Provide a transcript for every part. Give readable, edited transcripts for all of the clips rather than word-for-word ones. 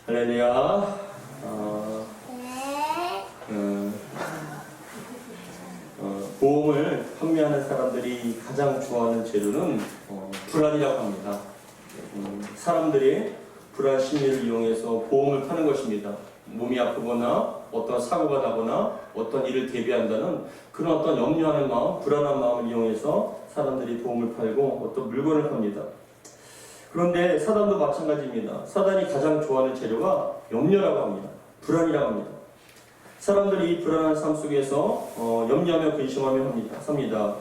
할렐루야. 보험을 판매하는 사람들이 가장 좋아하는 재료는 불안이라고 합니다. 사람들이 불안 심리를 이용해서 보험을 파는 것입니다. 몸이 아프거나 어떤 사고가 나거나 어떤 일을 대비한다는 그런 어떤 염려하는 마음, 불안한 마음을 이용해서 사람들이 보험을 팔고 어떤 물건을 팝니다. 그런데 사단도 마찬가지입니다. 사단이 가장 좋아하는 재료가 염려라고 합니다. 불안이라고 합니다. 사람들이 이 불안한 삶 속에서 염려하며 근심하며 삽니다.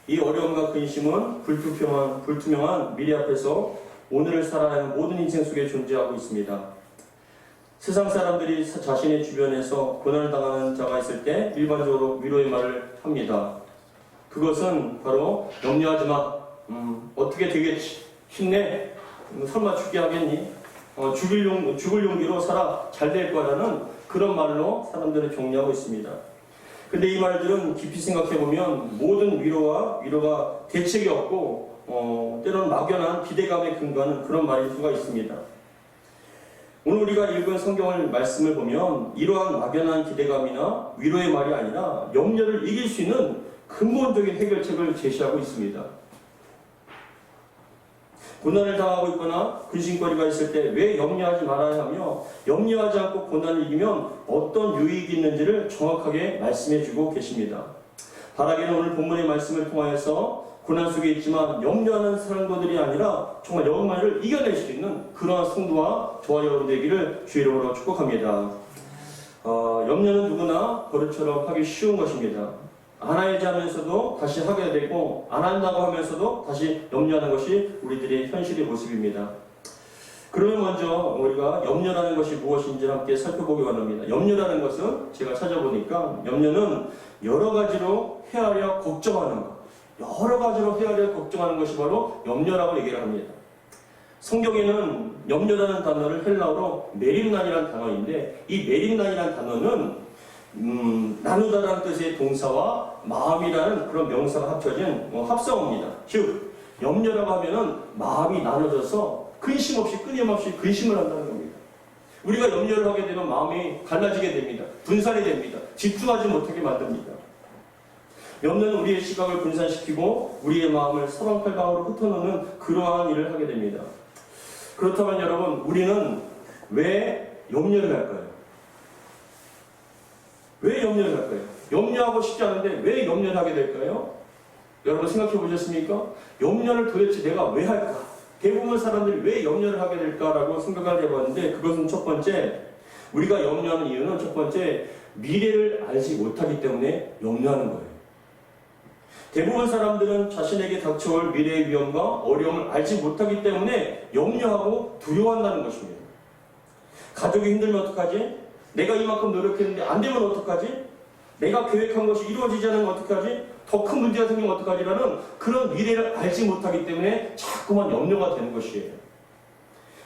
이 어려움과 근심은 불투명한 미래 앞에서 오늘을 살아야 하는 모든 인생 속에 존재하고 있습니다. 세상 사람들이 자신의 주변에서 고난을 당하는 자가 있을 때 일반적으로 위로의 말을 합니다. 그것은 바로 염려하지 마. 어떻게 되겠지? 힘내. 설마 죽게 하겠니? 죽을 용기로 살아. 잘 될 거라는 그런 말로 사람들을 격려하고 있습니다. 근데 이 말들은 깊이 생각해보면 모든 위로가 대책이 없고 때로는 막연한 기대감에 근거하는 그런 말일 수가 있습니다. 오늘 우리가 읽은 성경을 말씀을 보면 이러한 막연한 기대감이나 위로의 말이 아니라 염려를 이길 수 있는 근본적인 해결책을 제시하고 있습니다. 고난을 당하고 있거나 근심거리가 있을 때 왜 염려하지 말아야 하며 염려하지 않고 고난을 이기면 어떤 유익이 있는지를 정확하게 말씀해주고 계십니다. 바라기는 오늘 본문의 말씀을 통하여서 고난 속에 있지만 염려하는 사람들이 아니라 정말 염려를 이겨낼 수 있는 그러한 성도와 저와 여러분 되기를 주의 이름으로 축복합니다. 염려는 누구나 버릇처럼 하기 쉬운 것입니다. 안 해야지 하면서도 다시 하게 되고 안 한다고 하면서도 다시 염려하는 것이 우리들의 현실의 모습입니다. 그러면 먼저 우리가 염려라는 것이 무엇인지 함께 살펴보기 원합니다. 염려라는 것은 제가 찾아보니까 염려는 여러 가지로 헤아려 걱정하는 것, 여러 가지로 헤아려 걱정하는 것이 바로 염려라고 얘기를 합니다. 성경에는 염려라는 단어를 헬라어로 메림난이라는 단어인데 이 메림난이라는 단어는 나누다라는 뜻의 동사와 마음이라는 그런 명사가 합쳐진 합성어입니다. 즉 염려라고 하면은 마음이 나눠져서 근심 없이 끊임없이 근심을 한다는 겁니다. 우리가 염려를 하게 되면 마음이 갈라지게 됩니다. 분산이 됩니다. 집중하지 못하게 만듭니다. 염려는 우리의 시각을 분산시키고 우리의 마음을 사방팔방으로 흩어놓는 그러한 일을 하게 됩니다. 그렇다면 여러분, 우리는 왜 염려를 할까요? 왜 염려를 할까요? 염려하고 싶지 않은데 왜 염려를 하게 될까요? 여러분 생각해 보셨습니까? 염려를 도대체 내가 왜 할까? 대부분 사람들이 왜 염려를 하게 될까라고 생각을 해봤는데 그것은 첫 번째, 우리가 염려하는 이유는 첫 번째, 미래를 알지 못하기 때문에 염려하는 거예요. 대부분 사람들은 자신에게 닥쳐올 미래의 위험과 어려움을 알지 못하기 때문에 염려하고 두려워한다는 것입니다. 가족이 힘들면 어떡하지? 내가 이만큼 노력했는데 안 되면 어떡하지? 내가 계획한 것이 이루어지지 않으면 어떡하지? 더 큰 문제가 생기면 어떡하지라는 그런 미래를 알지 못하기 때문에 자꾸만 염려가 되는 것이에요.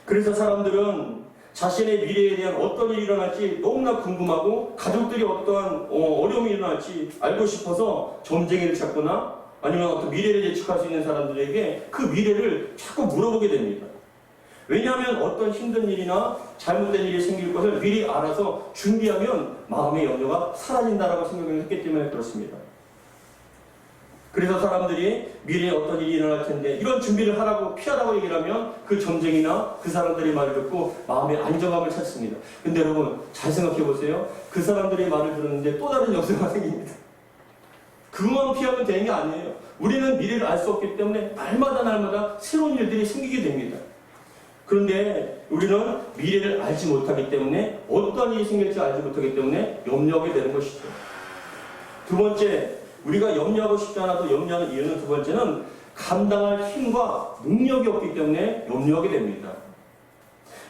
그래서 사람들은 자신의 미래에 대한 어떤 일이 일어날지 너무나 궁금하고 가족들이 어떠한 어려움이 일어날지 알고 싶어서 점쟁이를 찾거나 아니면 어떤 미래를 예측할 수 있는 사람들에게 그 미래를 자꾸 물어보게 됩니다. 왜냐하면 어떤 힘든 일이나 잘못된 일이 생길 것을 미리 알아서 준비하면 마음의 염려가 사라진다라고 생각을 했기 때문에 그렇습니다. 그래서 사람들이 미래에 어떤 일이 일어날 텐데 이런 준비를 하라고 피하라고 얘기를 하면 그 점쟁이나 그 사람들의 말을 듣고 마음의 안정감을 찾습니다. 근데 여러분 잘 생각해 보세요. 그 사람들의 말을 들었는데 또 다른 역사가 생깁니다. 그것만 피하면 되는 게 아니에요. 우리는 미래를 알 수 없기 때문에 날마다 새로운 일들이 생기게 됩니다. 그런데 우리는 미래를 알지 못하기 때문에 어떤 일이 생길지 알지 못하기 때문에 염려하게 되는 것이죠. 두 번째, 우리가 염려하고 싶지 않아도 염려하는 이유는 두 번째는 감당할 힘과 능력이 없기 때문에 염려하게 됩니다.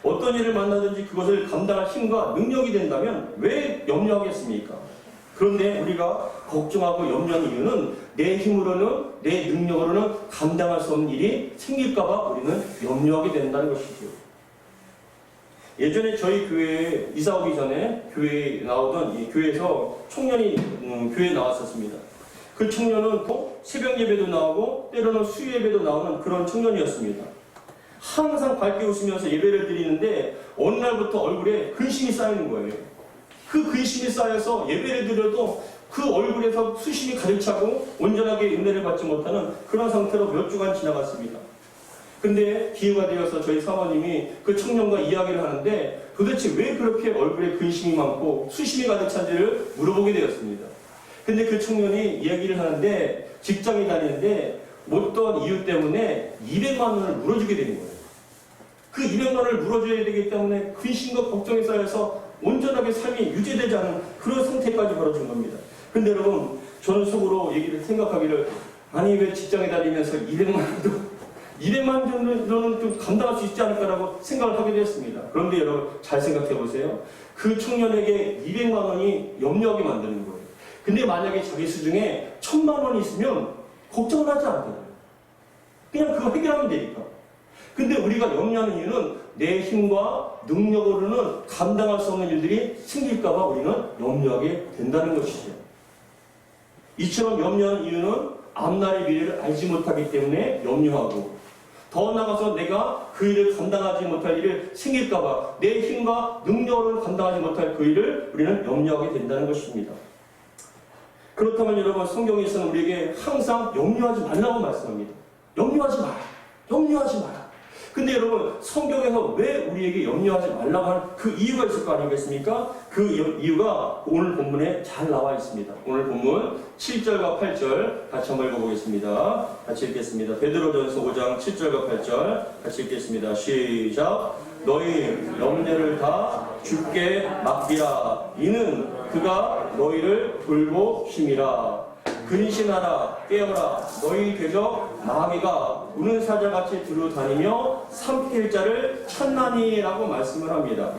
어떤 일을 만나든지 그것을 감당할 힘과 능력이 된다면 왜 염려하겠습니까? 그런데 우리가 걱정하고 염려하는 이유는 내 힘으로는 내 능력으로는 감당할 수 없는 일이 생길까봐 우리는 염려하게 된다는 것이죠. 예전에 저희 교회에 이사 오기 전에 교회에 나오던 이 교회에서 청년이 교회에 나왔었습니다. 그 청년은 새벽 예배도 나오고 때로는 수요 예배도 나오는 그런 청년이었습니다. 항상 밝게 웃으면서 예배를 드리는데 어느 날부터 얼굴에 근심이 쌓이는 거예요. 그 근심이 쌓여서 예배를 드려도 그 얼굴에서 수심이 가득 차고 온전하게 은혜를 받지 못하는 그런 상태로 몇 주간 지나갔습니다. 근데 기회가 되어서 저희 사모님이 그 청년과 이야기를 하는데 도대체 왜 그렇게 얼굴에 근심이 많고 수심이 가득 찬지를 물어보게 되었습니다. 근데 그 청년이 이야기를 하는데 직장에 다니는데 어떤 이유 때문에 200만 원을 물어주게 되는 거예요. 그 200만 원을 물어줘야 되기 때문에 근심과 걱정이 쌓여서 온전하게 삶이 유지되지 않은 그런 상태까지 벌어진 겁니다. 근데 여러분, 저는 속으로 얘기를 생각하기를, 아니 왜 직장에 다니면서 200만 원 정도는 좀 감당할 수 있지 않을까라고 생각을 하게 되었습니다. 그런데 여러분 잘 생각해 보세요. 그 청년에게 200만 원이 염려하게 만드는 거예요. 근데 만약에 자기 수중에 1000만 원이 있으면 걱정을 하지 않거든요. 그냥 그거 해결하면 되니까. 근데 우리가 염려하는 이유는 내 힘과 능력으로는 감당할 수 없는 일들이 생길까봐 우리는 염려하게 된다는 것이죠. 이처럼 염려하는 이유는 앞날의 미래를 알지 못하기 때문에 염려하고, 더 나아가서 내가 그 일을 감당하지 못할 일이 생길까봐 내 힘과 능력으로는 감당하지 못할 그 일을 우리는 염려하게 된다는 것입니다. 그렇다면 여러분, 성경에서는 우리에게 항상 염려하지 말라고 말씀합니다. 염려하지 마라. 염려하지 마라. 근데 여러분, 성경에서 왜 우리에게 염려하지 말라고 하는 그 이유가 있을 거 아니겠습니까? 그 이유가 오늘 본문에 잘 나와 있습니다. 오늘 본문 7절과 8절 같이 한번 읽어보겠습니다. 같이 읽겠습니다. 베드로전서 5장 7절과 8절 같이 읽겠습니다. 시작. 너희 염려를 다 주께 맡기라. 이는 그가 너희를 돌보심이라. 근신하라, 깨어라. 너희 궤적 마귀가 우는 사자같이 두루다니며 삼킬 자를 찾나니라고 말씀을 합니다.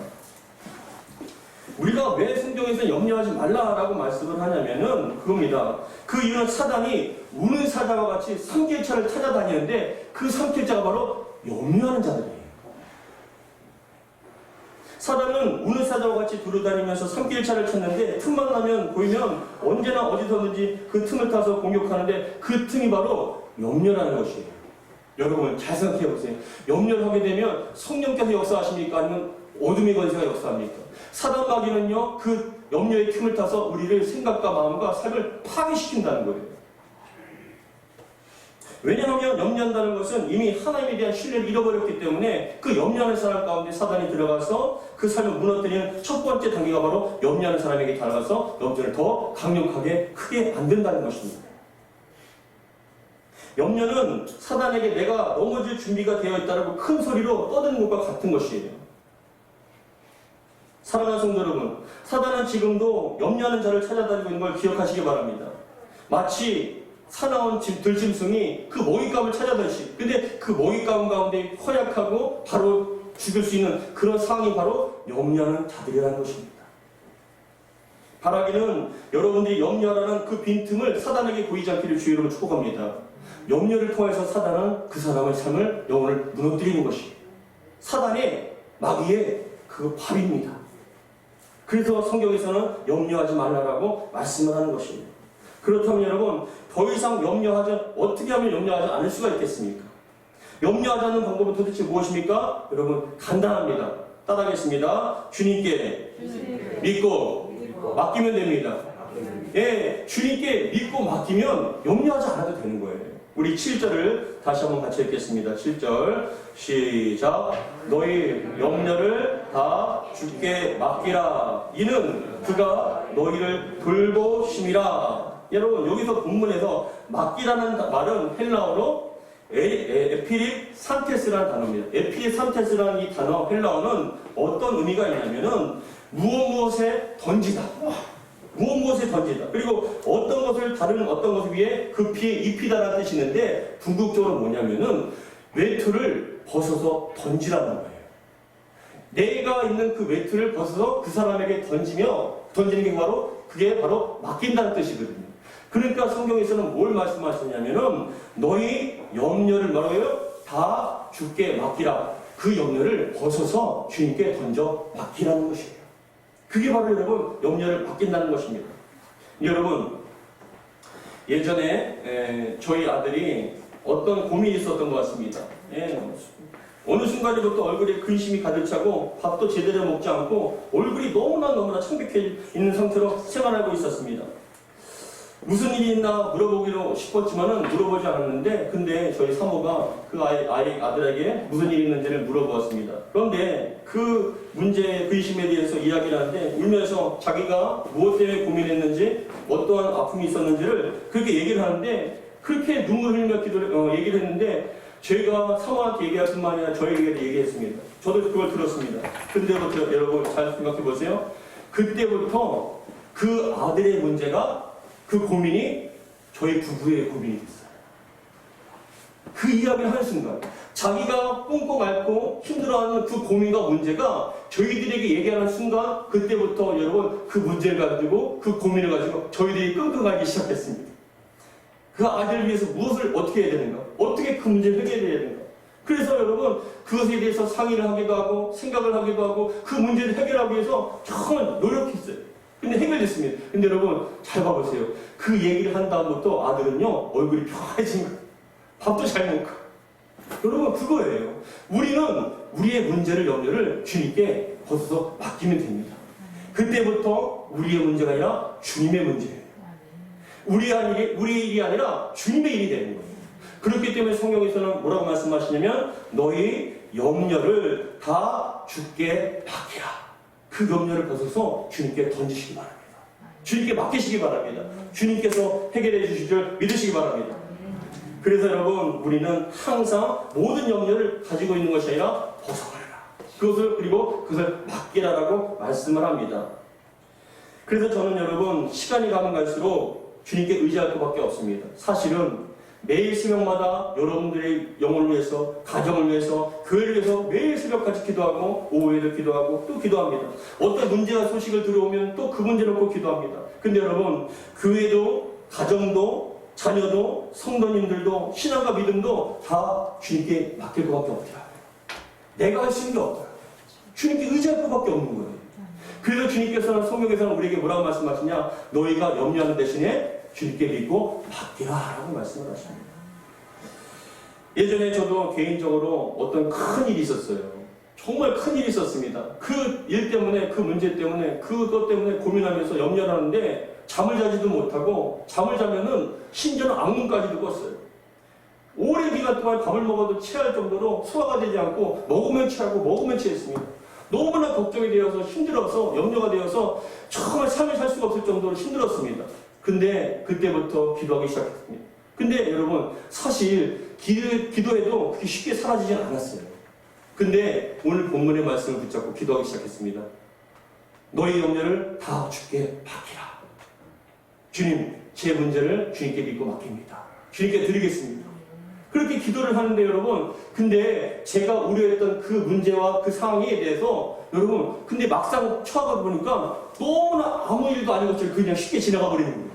우리가 왜 성경에서 염려하지 말라라고 말씀을 하냐면은 그겁니다. 그 이유는 사단이 우는 사자와 같이 삼킬 자를 찾아다니는데 그 삼킬 자가 바로 염려하는 자들이에요. 사단은 우는 사자와 같이 두루다니면서 삼킬차를 찾는데 틈만 나면 보이면 언제나 어디서든지 그 틈을 타서 공격하는데 그 틈이 바로 염려라는 것이에요. 여러분 잘 생각해 보세요. 염려를 하게 되면 성령께서 역사하십니까? 아니면 어둠의 권세가 역사합니까? 사단 마귀는요, 그 염려의 틈을 타서 우리를 생각과 마음과 삶을 파괴시킨다는 거예요. 왜냐하면 염려한다는 것은 이미 하나님에 대한 신뢰를 잃어버렸기 때문에 그 염려하는 사람 가운데 사단이 들어가서 그 삶을 무너뜨리는 첫 번째 단계가 바로 염려하는 사람에게 다가가서 염려를 더 강력하게 크게 만든다는 것입니다. 염려는 사단에게 내가 넘어질 준비가 되어 있다고 큰 소리로 떠드는 것과 같은 것이에요. 사랑하는 성도 여러분, 사단은 지금도 염려하는 자를 찾아다니고 있는 걸 기억하시기 바랍니다. 마치 사나운 들짐승이 그 먹잇감을 찾아다니시. 근데 그 먹잇감 가운데 허약하고 바로 죽일 수 있는 그런 상황이 바로 염려하는 자들이라는 것입니다. 바라기는 여러분들이 염려하라는 그 빈틈을 사단에게 보이지 않기를 주의로 축복합니다. 염려를 통해서 사단은 그 사람의 삶을, 영혼을 무너뜨리는 것이 사단의 마귀의 그 밥입니다. 그래서 성경에서는 염려하지 말라라고 말씀을 하는 것입니다. 그렇다면 여러분, 더 이상 어떻게 하면 염려하지 않을 수가 있겠습니까? 염려하지 않는 방법은 도대체 무엇입니까? 여러분, 간단합니다. 따라하겠습니다. 주님께 믿고 맡기면 됩니다. 예, 주님께 믿고 맡기면 염려하지 않아도 되는 거예요. 우리 7절을 다시 한번 같이 읽겠습니다. 7절 시작. 너희 염려를 다 주께 맡기라. 이는 그가 너희를 돌보심이라. 여러분, 여기서 본문에서 맡기라는 말은 헬라어로 에피립 산테스라는 단어입니다. 에피립 산테스라는 이 단어 헬라어는 어떤 의미가 있냐면은 무엇에 던지다. 무엇에 던지다. 그리고 어떤 것을 다른 어떤 것을 위해 급히 입히다라는 뜻이 있는데 궁극적으로 뭐냐면은 외투를 벗어서 던지라는 거예요. 내가 있는 그 외투를 벗어서 그 사람에게 던지는 게 그게 바로 맡긴다는 뜻이거든요. 그러니까 성경에서는 뭘 말씀하시냐면은 너희 염려를 뭐라고요? 다 주께 맡기라. 그 염려를 벗어서 주님께 던져 맡기라는 것이에요. 그게 바로 여러분 염려를 맡긴다는 것입니다. 여러분, 예전에 저희 아들이 어떤 고민이 있었던 것 같습니다. 어느 순간부터 얼굴에 근심이 가득 차고 밥도 제대로 먹지 않고 얼굴이 너무나 창백해 있는 상태로 생활하고 있었습니다. 무슨 일이 있나 물어보기로 싶었지만은 물어보지 않았는데, 근데 저희 사모가 그 아들에게 무슨 일이 있는지를 물어보았습니다. 그런데 그 문제의 근심에 대해서 이야기를 하는데 울면서 자기가 무엇 때문에 고민했는지, 어떠한 아픔이 있었는지를 그렇게 얘기를 하는데, 그렇게 눈물 흘리며 얘기를 했는데, 저희가 사모한테 얘기할 뿐만 아니라 저에게도 얘기했습니다. 저도 그걸 들었습니다. 근데부터 여러분 잘 생각해 보세요. 그때부터 그 아들의 문제가, 그 고민이 저희 부부의 고민이 됐어요. 그 이야기를 하는 순간 자기가 꽁꽁 앓고 힘들어하는 그 고민과 문제가 저희들에게 얘기하는 순간, 그때부터 여러분 그 문제를 가지고, 그 고민을 가지고 저희들이 끙끙 앓기 시작했습니다. 그 아이들을 위해서 무엇을 어떻게 해야 되는가, 어떻게 그 문제를 해결해야 되는가. 그래서 여러분 그것에 대해서 상의를 하기도 하고 생각을 하기도 하고 그 문제를 해결하기 위해서 정말 노력했어요. 근데 해결됐습니다. 근데 여러분 잘 봐보세요. 그 얘기를 한 다음부터 아들은요 얼굴이 평화해진 거예요. 밥도 잘 먹고. 여러분 그거예요. 우리는 우리의 문제를, 염려를 주님께 벗어서 맡기면 됩니다. 그때부터 우리의 문제가 아니라 주님의 문제예요. 우리 일이 아니라 주님의 일이 되는 거예요. 그렇기 때문에 성경에서는 뭐라고 말씀하시냐면 너희 염려를 다 주께 맡기라. 그 염려를 벗어서 주님께 던지시기 바랍니다. 주님께 맡기시기 바랍니다. 주님께서 해결해 주실 줄 믿으시기 바랍니다. 그래서 여러분 우리는 항상 모든 염려를 가지고 있는 것이 아니라 벗어버려라. 그리고 그것을 맡기라라고 말씀을 합니다. 그래서 저는 여러분 시간이 가면 갈수록 주님께 의지할 것밖에 없습니다. 사실은 매일 새벽마다 여러분들의 영혼을 위해서, 가정을 위해서, 교회를 위해서 매일 새벽까지 기도하고 오후에도 기도하고 또 기도합니다. 어떤 문제가 소식을 들어오면 또 그 문제 놓고 기도합니다. 근데 여러분 교회도, 가정도, 자녀도, 성도님들도, 신앙과 믿음도 다 주님께 맡길 것밖에 없더라고요. 내가 할 수 있는 게 없더라고요. 주님께 의지할 것밖에 없는 거예요. 그래서 주님께서는 성경에서는 우리에게 뭐라고 말씀하시냐, 너희가 염려하는 대신에 주님께 믿고 맡기라 라고 말씀을 하십니다. 예전에 저도 개인적으로 어떤 큰 일이 있었어요. 정말 큰 일이 있었습니다. 그 일 때문에, 그 문제 때문에, 그것 때문에 고민하면서 염려를 하는데 잠을 자지도 못하고, 잠을 자면은 심지어는 악몽까지도 꿨어요. 오랜 기간 동안 밥을 먹어도 체할 정도로 소화가 되지 않고 먹으면 체하고 먹으면 체했습니다. 너무나 걱정이 되어서 힘들어서, 염려가 되어서 정말 삶을 살 수가 없을 정도로 힘들었습니다. 근데 그때부터 기도하기 시작했습니다. 근데 여러분 사실 기도해도 그렇게 쉽게 사라지진 않았어요. 근데 오늘 본문의 말씀을 붙잡고 기도하기 시작했습니다. 너희 염려를 다 주께 맡기라. 주님, 제 문제를 주님께 믿고 맡깁니다. 주님께 드리겠습니다. 그렇게 기도를 하는데 여러분, 근데 제가 우려했던 그 문제와 그 상황에 대해서 여러분, 근데 막상 처하다 보니까 너무나 아무 일도 아닌 것처럼 그냥 쉽게 지나가 버리는 거예요.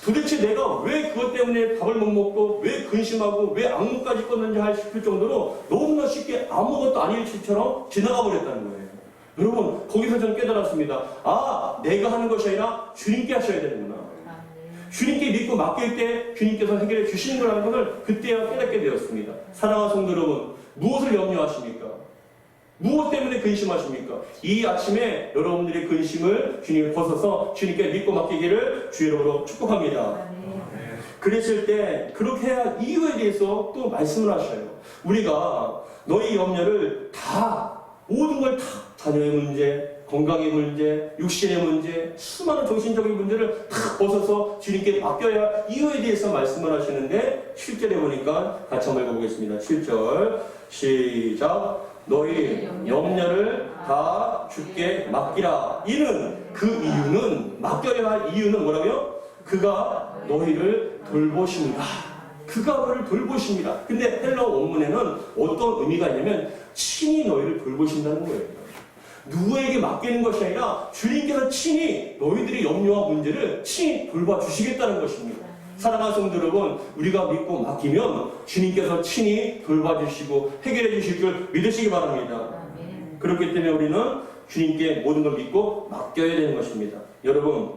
도대체 내가 왜 그것 때문에 밥을 못 먹고, 왜 근심하고, 왜 악몽까지 꿨는지 싶을 정도로 너무나 쉽게 아무것도 아닌 일처럼 지나가 버렸다는 거예요. 여러분, 거기서 저는 깨달았습니다. 아, 내가 하는 것이 아니라 주님께 하셔야 되는구나. 주님께 믿고 맡길 때 주님께서 해결해 주시는 거라는 것을 그때야 깨닫게 되었습니다. 사랑하는 성도 여러분, 무엇을 염려하십니까? 무엇 때문에 근심하십니까? 이 아침에 여러분들의 근심을 주님을 벗어서 주님께 믿고 맡기기를 주 이름으로 축복합니다. 그랬을 때 그렇게 해야 이유에 대해서 또 말씀을 하셔요. 우리가 너희 염려를 다, 모든 걸 다, 자녀의 문제, 건강의 문제, 육신의 문제, 수많은 정신적인 문제를 다 벗어서 주님께 맡겨야 이유에 대해서 말씀을 하시는데 7절에 보니까 같이 한번 읽어보겠습니다. 7절 시작. 너희 염려를 다 주께 맡기라. 그 이유는, 맡겨야 할 이유는 뭐라고요? 그가 너희를 돌보십니다. 그가 너희를 돌보십니다. 근데 헬라어 원문에는 어떤 의미가 있냐면 친히 너희를 돌보신다는 거예요. 누구에게 맡기는 것이 아니라 주님께서 친히 너희들의 염려와 문제를 친히 돌봐주시겠다는 것입니다. 사랑하는 성도 여러분, 우리가 믿고 맡기면 주님께서 친히 돌봐주시고 해결해 주실 줄 믿으시기 바랍니다. 그렇기 때문에 우리는 주님께 모든 걸 믿고 맡겨야 되는 것입니다. 여러분,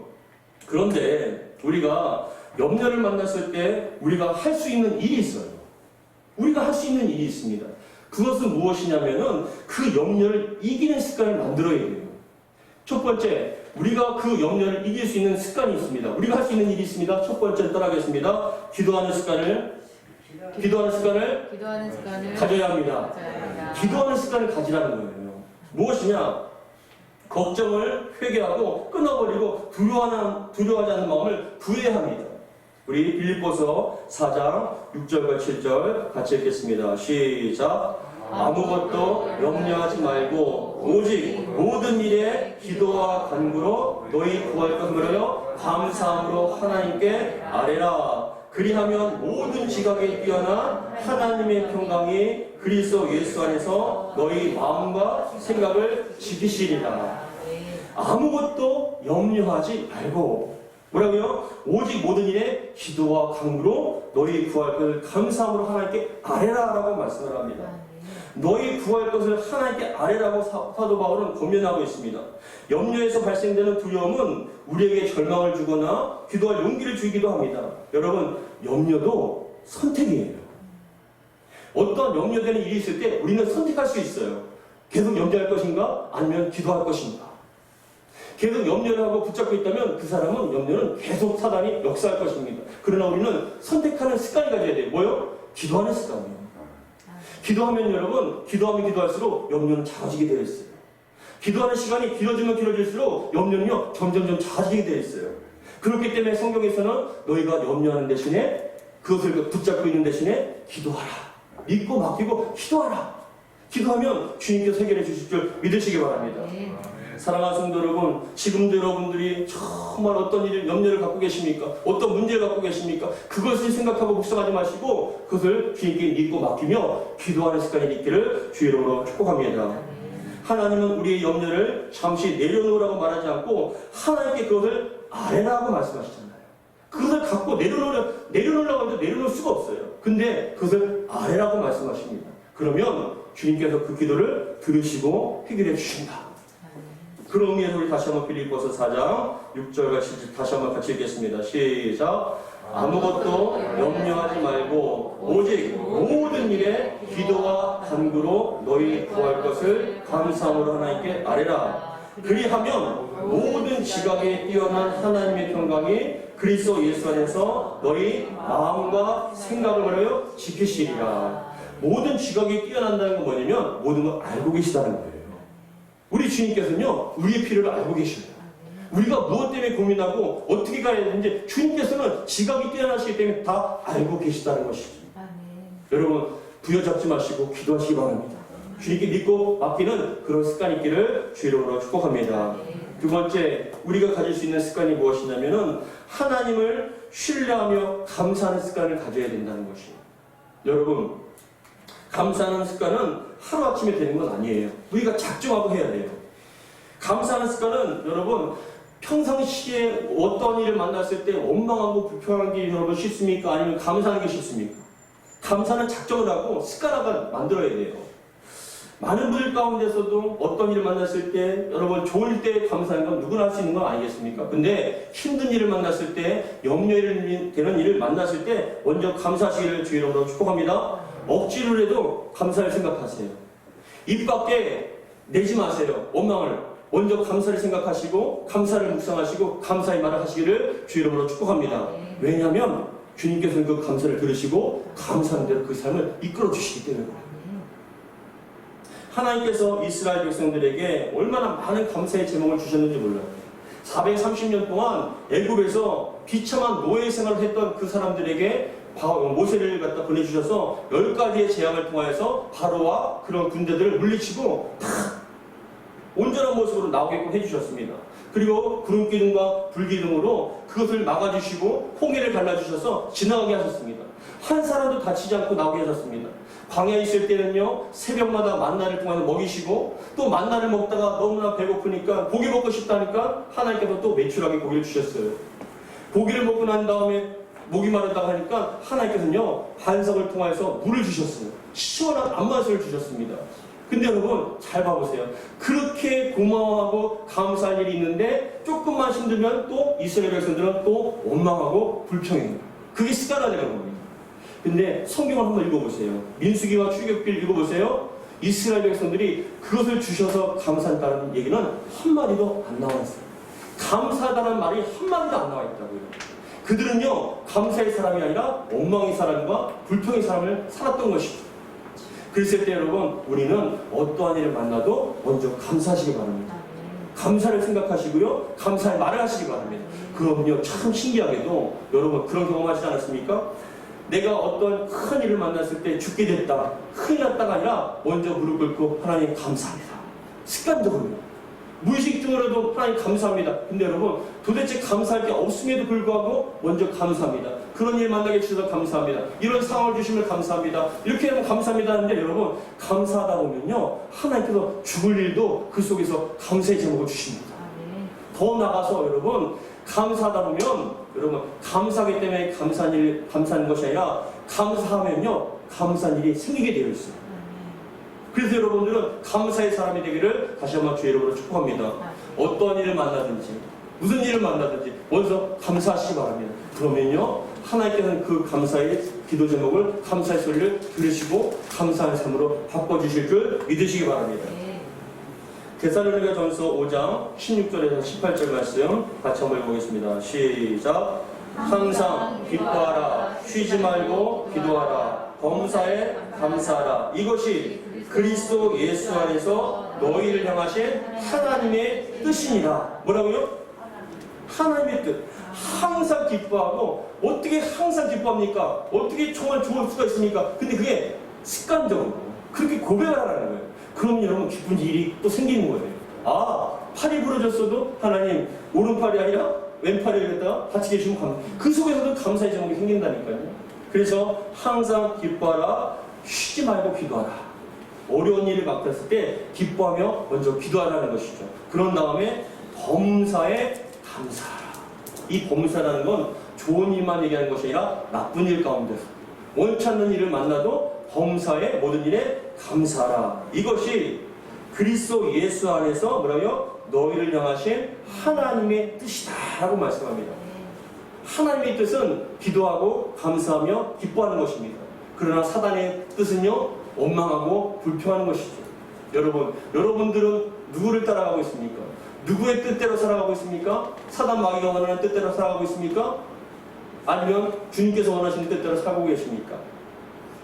그런데 우리가 염려를 만났을 때 우리가 할 수 있는 일이 있어요. 우리가 할 수 있는 일이 있습니다. 그것은 무엇이냐면은 그 염려를 이기는 습관을 만들어야 돼요. 첫 번째, 우리가 그 염려를 이길 수 있는 습관이 있습니다. 우리가 할 수 있는 일이 있습니다. 첫 번째 따라하겠습니다. 기도하는 습관을 가져야 합니다. 기도하는 습관을 가지라는 거예요. 무엇이냐? 걱정을 회개하고 끊어버리고 두려워하지 않는 마음을 구해야 합니다. 우리 빌립보서 4장 6절과 7절 같이 읽겠습니다. 시작. 아무것도 염려하지 말고 오직 모든 일에 기도와 간구로 너희 구할 것을 감사함으로 하나님께 아뢰라. 그리하면 모든 지각에 뛰어난 하나님의 평강이 그리스도 예수 안에서 너희 마음과 생각을 지키시리라. 아무것도 염려하지 말고 뭐라고요? 오직 모든 일에 기도와 간구로 너희 구할 것을 감사함으로 하나님께 아뢰라 라고 말씀을 합니다. 너희 구할 것을 하나님께 아뢰라고 사도 바울은 권면하고 있습니다. 염려에서 발생되는 두려움은 우리에게 절망을 주거나 기도할 용기를 주기도 합니다. 여러분, 염려도 선택이에요. 어떤 염려되는 일이 있을 때 우리는 선택할 수 있어요. 계속 염려할 것인가? 아니면 기도할 것인가? 계속 염려를 하고 붙잡고 있다면 그 사람은 염려는 계속 사단이 역사할 것입니다. 그러나 우리는 선택하는 습관이 가져야 돼요. 뭐요? 기도하는 습관이에요. 기도하면 여러분, 기도하면 기도할수록 염려는 작아지게 되어 있어요. 기도하는 시간이 길어지면 길어질수록 염려는요, 점점점 작아지게 되어 있어요. 그렇기 때문에 성경에서는 너희가 염려하는 대신에 그것을 붙잡고 있는 대신에 기도하라. 믿고 맡기고 기도하라. 기도하면 주님께서 해결해 주실 줄 믿으시기 바랍니다. 사랑하는 성도 여러분, 지금도 여러분들이 정말 어떤 일을 염려를 갖고 계십니까? 어떤 문제를 갖고 계십니까? 그것을 생각하고 묵상하지 마시고 그것을 주님께 믿고 맡기며 기도하는 습관이 있기를 주의 이름으로 축복합니다. 하나님은 우리의 염려를 잠시 내려놓으라고 말하지 않고 하나님께 그것을 아뢰라고 말씀하시잖아요. 그것을 갖고 내려놓으라고 해도 내려놓을 수가 없어요. 근데 그것을 아뢰라고 말씀하십니다. 그러면 주님께서 그 기도를 들으시고 해결해 주신다. 그런 의미에서 우리 다시 한번 빌립보서 4장 6절과 7절 다시 한번 같이 읽겠습니다. 시작. 아무것도 염려하지 말고 오직 모든 일에 기도와 간구로 너희 구할 것을 감사함으로 하나님께 아뢰라. 그리하면 모든 지각에 뛰어난 하나님의 평강이 그리스도 예수 안에서 너희 마음과 생각을 뭐래요? 지키시리라. 모든 지각이 뛰어난다는 건 뭐냐면 모든 걸 알고 계시다는 거예요. 우리 주님께서는요, 우리의 필요를 알고 계셔요. 우리가 무엇 때문에 고민하고 어떻게 가야 되는지 주님께서는 지각이 뛰어나시기 때문에 다 알고 계시다는 것이죠. 여러분, 부여잡지 마시고 기도하시기 바랍니다. 주님께 믿고 맡기는 그런 습관이 있기를 주의 이름으로 축복합니다. 두 번째, 우리가 가질 수 있는 습관이 무엇이냐면은 하나님을 신뢰하며 감사하는 습관을 가져야 된다는 것이에요. 여러분, 감사하는 습관은 하루아침에 되는 건 아니에요. 우리가 작정하고 해야 돼요. 감사하는 습관은 여러분, 평상시에 어떤 일을 만났을 때 원망하고 불평하는 게 여러분 쉽습니까? 아니면 감사하는 게 쉽습니까? 감사는 작정을 하고 습관화가 만들어야 돼요. 많은 분들 가운데서도 어떤 일을 만났을 때 여러분 좋을 때 감사하는 건 누구나 할 수 있는 건 아니겠습니까? 근데 힘든 일을 만났을 때 염려되는 일을 만났을 때 먼저 감사하시기를 주의 이름으로 축복합니다. 억지로 해도 감사를 생각하세요. 입 밖에 내지 마세요. 원망을. 먼저 감사를 생각하시고 감사를 묵상하시고 감사의 말을 하시기를 주의 이름으로 축복합니다. 왜냐하면 주님께서는 그 감사를 들으시고 감사하는 대로 그 삶을 이끌어 주시기 때문입니다. 하나님께서 이스라엘 백성들에게 얼마나 많은 감사의 제목을 주셨는지 몰라요. 430년 동안 애굽에서 비참한 노예 생활을 했던 그 사람들에게 모세를 갖다 보내주셔서 10가지의 재앙을 통하여서 바로와 그런 군대들을 물리치고 다 온전한 모습으로 나오게끔 해주셨습니다. 그리고 구름 기둥과 불 기둥으로 그것을 막아주시고 홍해를 갈라주셔서 지나가게 하셨습니다. 한 사람도 다치지 않고 나오게 하셨습니다. 광야에 있을 때는요, 새벽마다 만나를 통해서 먹이시고 또 만나를 먹다가 너무나 배고프니까 고기 먹고 싶다니까 하나님께서 또 매출하게 고기를 주셨어요. 고기를 먹고 난 다음에 목이 마르다고 하니까 하나님께서는요, 반석을 통해서 물을 주셨어요. 시원한 안마수를 주셨습니다. 근데 여러분 잘 봐보세요. 그렇게 고마워하고 감사할 일이 있는데 조금만 힘들면 또 이스라엘 백성들은 또 원망하고 불평해요. 그게 습관화되는 겁니다. 근데 성경을 한번 읽어보세요. 민수기와 출애굽기를 읽어보세요. 이스라엘 백성들이 그것을 주셔서 감사했다는 얘기는 한마디도 안 나와 있어요. 감사하다는 말이 한마디도 안 나와 있다고요. 그들은요, 감사의 사람이 아니라 원망의 사람과 불평의 사람을 살았던 것이죠. 그랬을 때 여러분, 우리는 어떠한 일을 만나도 먼저 감사하시기 바랍니다. 감사를 생각하시고요, 감사의 말을 하시기 바랍니다. 그러면요, 참 신기하게도 여러분 그런 경험하시지 않았습니까? 내가 어떤 큰 일을 만났을 때 죽게 됐다, 큰일 났다가 아니라 먼저 무릎 꿇고 하나님 감사합니다. 습관적으로. 무의식적으로도 하나님 감사합니다. 근데 여러분, 도대체 감사할 게 없음에도 불구하고 먼저 감사합니다. 그런 일 만나게 해주셔서 감사합니다. 이런 상황을 주시면 감사합니다. 이렇게 하면 감사합니다 하는데 여러분, 감사하다 보면요, 하나님께서 죽을 일도 그 속에서 감사의 제목을 주십니다. 더 나가서 여러분, 감사하다 보면 여러분, 감사하기 때문에 감사하는 것이 아니라 감사하면요, 감사한 일이 생기게 되어 있어요. 그래서 여러분들은 감사의 사람이 되기를 다시 한번 주의 이름으로 축복합니다. 어떠한 일을 만나든지 무슨 일을 만나든지 먼저 감사하시기 바랍니다. 그러면요, 하나님께서는 그 감사의 기도 제목을, 감사의 소리를 들으시고 감사의 삶으로 바꿔주실 줄 믿으시기 바랍니다. 데살로니가 전서 5장 16절에서 18절 말씀 같이 한번 읽어보겠습니다. 시작. 항상 기뻐하라, 쉬지 말고 기도하라, 범사에 감사하라. 이것이 그리스도 예수 안에서 너희를 향하신 하나님의 뜻이니라. 뭐라고요? 하나님의 뜻. 항상 기뻐하고, 어떻게 항상 기뻐합니까? 어떻게 정말 좋을 수가 있습니까? 근데 그게 습관적으로 그렇게 고백을 하라는 거예요. 그럼 여러분 기쁜 일이 또 생기는 거예요. 아, 팔이 부러졌어도 하나님 오른팔이 아니라 왼팔을 갖다가 다치게 해주면 감사. 그 속에서도 감사의 제목이 생긴다니까요. 그래서 항상 기뻐하라, 쉬지 말고 기도하라. 어려운 일을 맡았을 때 기뻐하며 먼저 기도하라는 것이죠. 그런 다음에 범사에 감사하라. 이 범사라는 건 좋은 일만 얘기하는 것이 아니라 나쁜 일 가운데서 원치 않는 일을 만나도 범사에 모든 일에 감사하라. 이것이 그리스도 예수 안에서 뭐라고요? 너희를 향하신 하나님의 뜻이다 라고 말씀합니다. 하나님의 뜻은 기도하고 감사하며 기뻐하는 것입니다. 그러나 사단의 뜻은요, 원망하고 불평하는 것이죠. 여러분들은 누구를 따라가고 있습니까? 누구의 뜻대로 살아가고 있습니까? 사단 마귀가 원하는 뜻대로 살아가고 있습니까? 아니면 주님께서 원하시는 뜻대로 살고 계십니까?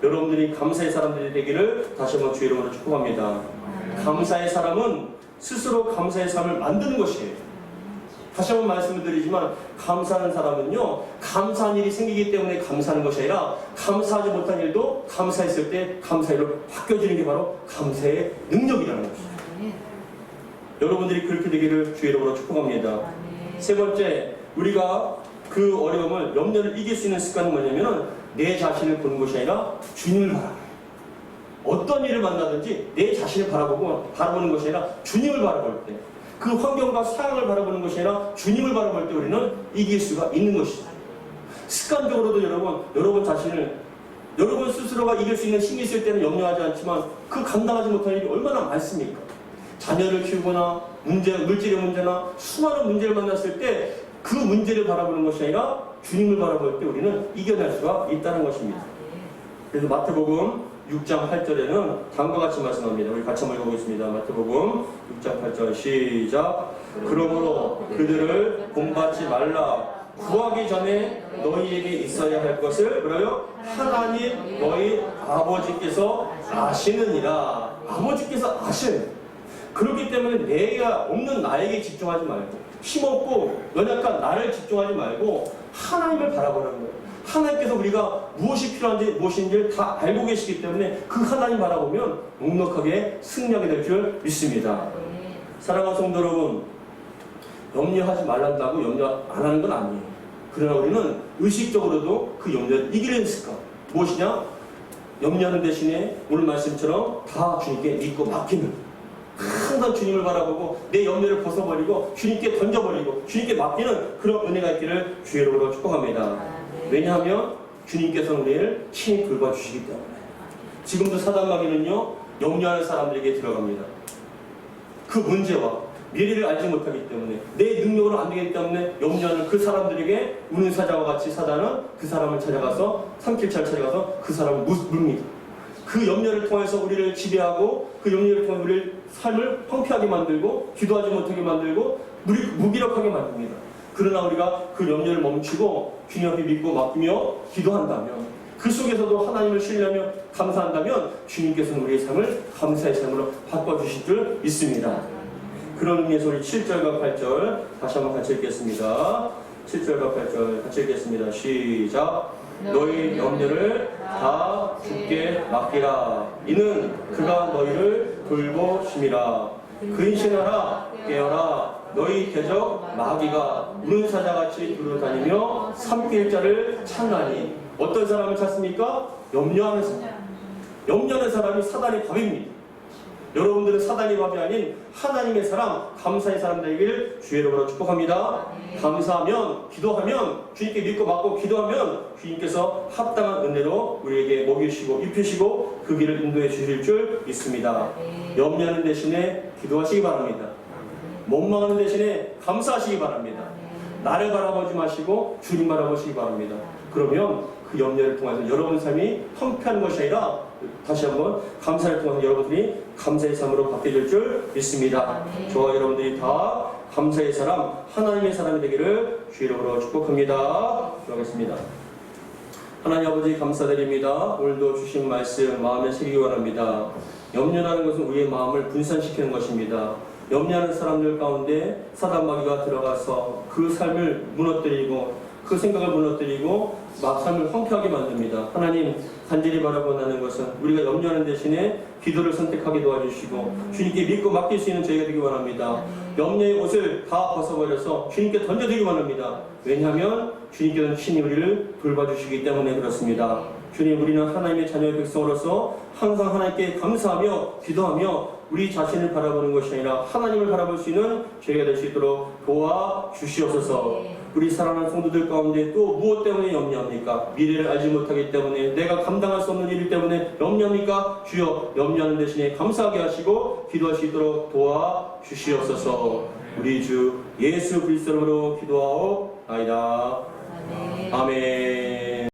여러분들이 감사의 사람들이 되기를 다시 한번 주의 이름으로 축복합니다. 감사의 사람은 스스로 감사의 삶을 만드는 것이에요. 다시 한번 말씀을 드리지만, 감사하는 사람은요, 감사한 일이 생기기 때문에 감사하는 것이 아니라 감사하지 못한 일도 감사했을 때 감사의 일로 바뀌어지는 게 바로 감사의 능력이라는 것이죠. 여러분들이 그렇게 되기를 주의 이름으로 축복합니다. 세 번째, 우리가 그 어려움을, 염려를 이길 수 있는 습관은 뭐냐면은 내 자신을 보는 것이 아니라 주님을 바라보는 거예요. 어떤 일을 만나든지 내 자신을 바라보는 것이 아니라 주님을 바라볼 때, 그 환경과 상황을 바라보는 것이 아니라 주님을 바라볼 때 우리는 이길 수가 있는 것이죠. 습관적으로도 여러분 자신을, 여러분 스스로가 이길 수 있는 힘이 있을 때는 염려하지 않지만 그 감당하지 못할 일이 얼마나 많습니까? 자녀를 키우거나 물질의 문제나 수많은 문제를 만났을 때 그 문제를 바라보는 것이 아니라 주님을 바라볼 때 우리는 이겨낼 수가 있다는 것입니다. 그래서 마태복음 6장 8절에는 다음과 같이 말씀합니다. 우리 같이 한번 읽어보겠습니다. 마태복음 6장 8절 시작. 그러므로 그들을 본받지 말라. 구하기 전에 너희에게 있어야 할 것을 뭐라요? 하나님 너희 아버지께서 아시느니라. 아버지께서 아시는. 그렇기 때문에 내가 없는 나에게 집중하지 말고, 힘없고 연약한 나를 집중하지 말고 하나님을 바라보는 거예요. 하나님께서 우리가 무엇이 필요한지 무엇인지를 다 알고 계시기 때문에 그 하나님 바라보면 넉넉하게 승리하게 될 줄 믿습니다. 사랑하는 성도 여러분, 염려하지 말란다고 염려 안 하는 건 아니에요. 그러나 우리는 의식적으로도 그 염려를 이기려는 습관. 무엇이냐? 염려하는 대신에 오늘 말씀처럼 다 주님께 믿고 맡기는, 항상 주님을 바라보고 내 염려를 벗어버리고 주님께 던져버리고 주님께 맡기는 그런 은혜가 있기를 주의 이름으로 축복합니다. 왜냐하면 주님께서는 우리를 친히 돌봐주시기 때문에. 지금도 사단 마귀는요, 염려하는 사람들에게 들어갑니다. 그 문제와 미래를 알지 못하기 때문에, 내 능력으로 안 되기 때문에 염려하는 그 사람들에게 우는 사자와 같이 사단은 그 사람을 찾아가서, 산길차를 찾아가서 그 사람을 묻습니다. 그 염려를 통해서 우리를 지배하고, 그 염려를 통해 우리를 삶을 황폐하게 만들고, 기도하지 못하게 만들고, 무기력하게 만듭니다. 그러나 우리가 그 염려를 멈추고 주님을 믿고 맡기며 기도한다면, 그 속에서도 하나님을 신뢰하며 감사한다면 주님께서는 우리의 삶을 감사의 삶으로 바꿔주실 줄 믿습니다. 그런 의미에서 우리 7절과 8절 다시 한번 같이 읽겠습니다. 7절과 8절 같이 읽겠습니다. 시작. 너희 염려를 다 주께 맡기라. 이는 그가 너희를 돌보심이라. 근신하라, 깨어라. 너희 대적 마귀가 우는 사자같이 두루다니며 삼킬 자를 찾나니. 어떤 사람을 찾습니까? 염려하는 사람. 염려하는 사람이 사단의 밥입니다. 여러분들은 사단의 밥이 아닌 하나님의 사람, 감사의 사람 되기를 주의 이름으로 축복합니다. 감사하면, 기도하면, 주님께 믿고 맡고 기도하면 주님께서 합당한 은혜로 우리에게 먹이시고 입히시고 그 길을 인도해 주실 줄 믿습니다. 염려하는 대신에 기도하시기 바랍니다. 원망하는 대신에 감사하시기 바랍니다. 나를 바라보지 마시고 주님 바라보시기 바랍니다. 그러면 그 염려를 통해서 여러분 삶이 황폐한 것이 아니라 다시 한번 감사를 통해서 여러분들이 감사의 삶으로 바뀌어질 줄 믿습니다. 저와 여러분들이 다 감사의 사람, 하나님의 사람이 되기를 주의 이름으로 축복합니다. 기도하겠습니다. 하나님 아버지 감사드립니다. 오늘도 주신 말씀 마음에 새기기 원합니다. 염려하는 것은 우리의 마음을 분산시키는 것입니다. 염려하는 사람들 가운데 사단 마귀가 들어가서 그 삶을 무너뜨리고 그 생각을 무너뜨리고 삶을 황폐하게 만듭니다. 하나님 간절히 바라보는 것은 우리가 염려하는 대신에 기도를 선택하게 도와주시고 주님께 믿고 맡길 수 있는 저희가 되기 원합니다. 염려의 옷을 다 벗어버려서 주님께 던져드리기 원합니다. 왜냐하면 주님께서는 친히 우리를 돌봐주시기 때문에 그렇습니다. 주님, 우리는 하나님의 자녀의 백성으로서 항상 하나님께 감사하며 기도하며 우리 자신을 바라보는 것이 아니라 하나님을 바라볼 수 있는 저희가 될 수 있도록 도와주시옵소서. 우리 사랑하는 성도들 가운데 또 무엇 때문에 염려합니까? 미래를 알지 못하기 때문에, 내가 감당할 수 없는 일 때문에 염려합니까? 주여, 염려하는 대신에 감사하게 하시고 기도할 수 있도록 도와주시옵소서. 우리 주 예수 그리스도로 기도하옵나이다. 아멘.